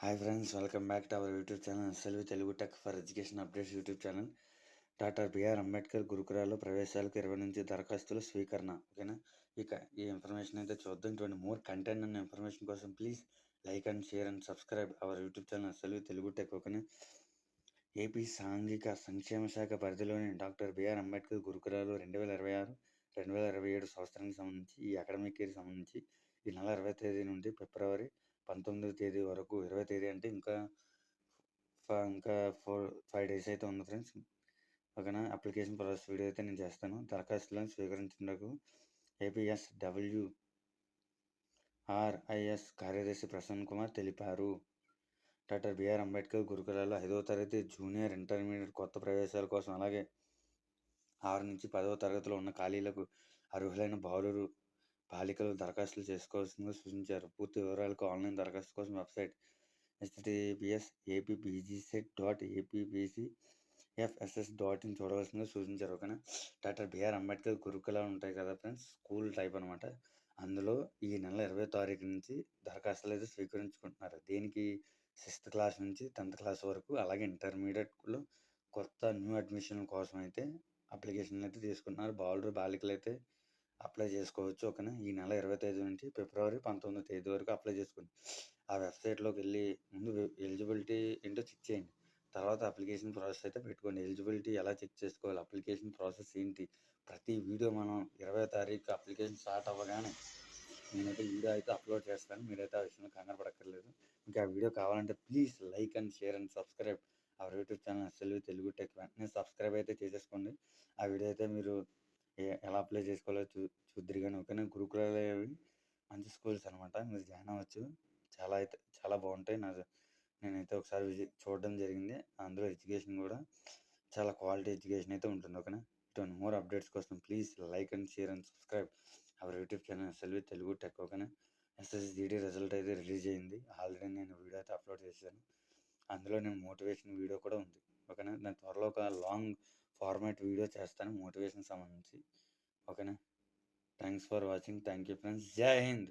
Hi friends, welcome back to our YouTube channel SLV Telugu tech for education updates YouTube channel. Doctor BR Ambedkar గురుకులాల్లో ప్రవేశాలకు 20 నుంచి దరఖాస్తుల స్వీకరణ. ఓకేనా, ఇక ఈ ఇన్ఫర్మేషన్ అయితే చూద్దాం. ఇటువంటి మోర్ కంటెంట్ అండ్ ఇన్ఫర్మేషన్ కోసం please like and share and subscribe our YouTube channel SLV Telugu tech. ఓకేనా, ఏపీ సాంఘిక సంక్షేమ శాఖ పరిధిలోని డాక్టర్ బిఆర్ అంబేద్కర్ గురుకులాలు 2026-2027 సంవత్సరానికి సంబంధించి ఈ అకాడమిక్ ఇయర్ సంబంధించి ఈ నెల 20వ తేదీ నుండి ఫిబ్రవరి 19వ తేదీ వరకు, 20వ తేదీ అంటే ఇంకా 5 డేస్ అయితే ఉంది ఫ్రెండ్స్. ఓకేనా, అప్లికేషన్ ప్రాసెస్ వీడియో అయితే నేను చేస్తాను. దరఖాస్తులను స్వీకరించేందుకు ఏపీఎస్డబ్ల్యూఆర్ఐఎస్ కార్యదర్శి ప్రసన్న కుమార్ తెలిపారు. డాక్టర్ బిఆర్ అంబేద్కర్ గురుకులాల్లో 5వ తరగతి జూనియర్ ఇంటర్మీడియట్ కొత్త ప్రవేశాల కోసం, అలాగే 6 నుంచి 10వ తరగతిలో ఉన్న ఖాళీలకు అర్హులైన బాలికలు దరఖాస్తులు చేసుకోవాల్సిందిగా సూచించారు. పూర్తి వివరాలకు ఆన్లైన్ దరఖాస్తు కోసం వెబ్సైట్ https://apbc.apbcfss.in చూడవలసిందిగా సూచించారు. ఓకేనా, డాక్టర్ బిఆర్ అంబేద్కర్ గురుకులాలు ఉంటాయి కదా ఫ్రెండ్స్, స్కూల్ టైప్ అనమాట. అందులో ఈ నెల 20వ తారీఖు నుంచి దరఖాస్తులు అయితే స్వీకరించుకుంటున్నారు. దేనికి? 6th క్లాస్ నుంచి 10th క్లాస్ వరకు, అలాగే ఇంటర్మీడియట్లో కొత్త న్యూ అడ్మిషన్ కోసం అయితే అప్లికేషన్లు అయితే తీసుకుంటున్నారు. బాలికలు అయితే అప్లై చేసుకోవచ్చు. ఓకేనా, ఈ నెల 20వ తేదీ నుంచి ఫిబ్రవరి 19వ తేదీ వరకు అప్లై చేసుకోండి. ఆ వెబ్సైట్లోకి వెళ్ళి ముందు ఎలిజిబిలిటీ ఏంటో చెక్ చేయండి. తర్వాత అప్లికేషన్ ప్రాసెస్ అయితే పెట్టుకోండి. ఎలిజిబిలిటీ ఎలా చెక్ చేసుకోవాలి, అప్లికేషన్ ప్రాసెస్ ఏంటి, ప్రతి వీడియో మనం 20వ తారీఖు అప్లికేషన్ స్టార్ట్ అవ్వగానే నేనైతే వీడియో అయితే అప్లోడ్ చేస్తాను. మీరైతే ఆ విషయంలో కంగారు పడక్కర్లేదు. ఇంకా ఆ వీడియో కావాలంటే please like and share and subscribe our YouTube channel SLV Telugu tech. వెంటనే సబ్స్క్రైబ్ అయితే చేసేసుకోండి. ఆ వీడియో అయితే మీరు ఎలా అప్లై చేసుకోవాలో చూద్దరు కానీ. ఓకేనా, గురుకులాలు మంచి స్కూల్స్ అనమాట, మీరు జాయిన్ అవ్వచ్చు. చాలా బాగుంటాయి. నేనైతే ఒకసారి చూడడం జరిగింది. అందులో ఎడ్యుకేషన్ కూడా చాలా క్వాలిటీ ఎడ్యుకేషన్ అయితే ఉంటుంది. ఓకేనా, ఇటువంటి మోర్ అప్డేట్స్ కోసం please like and share and subscribe our YouTube channel SLV Telugu tech. ఓకేనా, ఎస్ఎస్జిడి రిజల్ట్ అయితే రిలీజ్ అయింది. ఆల్రెడీ నేను వీడియో అయితే అప్లోడ్ చేశాను. అందులో నేను మోటివేషన్ వీడియో కూడా ఉంది. ఓకేనా, నేను త్వరలో ఒక లాంగ్ ఫార్మాట్ వీడియో చేస్తాను మోటివేషన్ సంబంధించి. ఓకేనా, thanks for watching. Thank you friends. జై హింద్.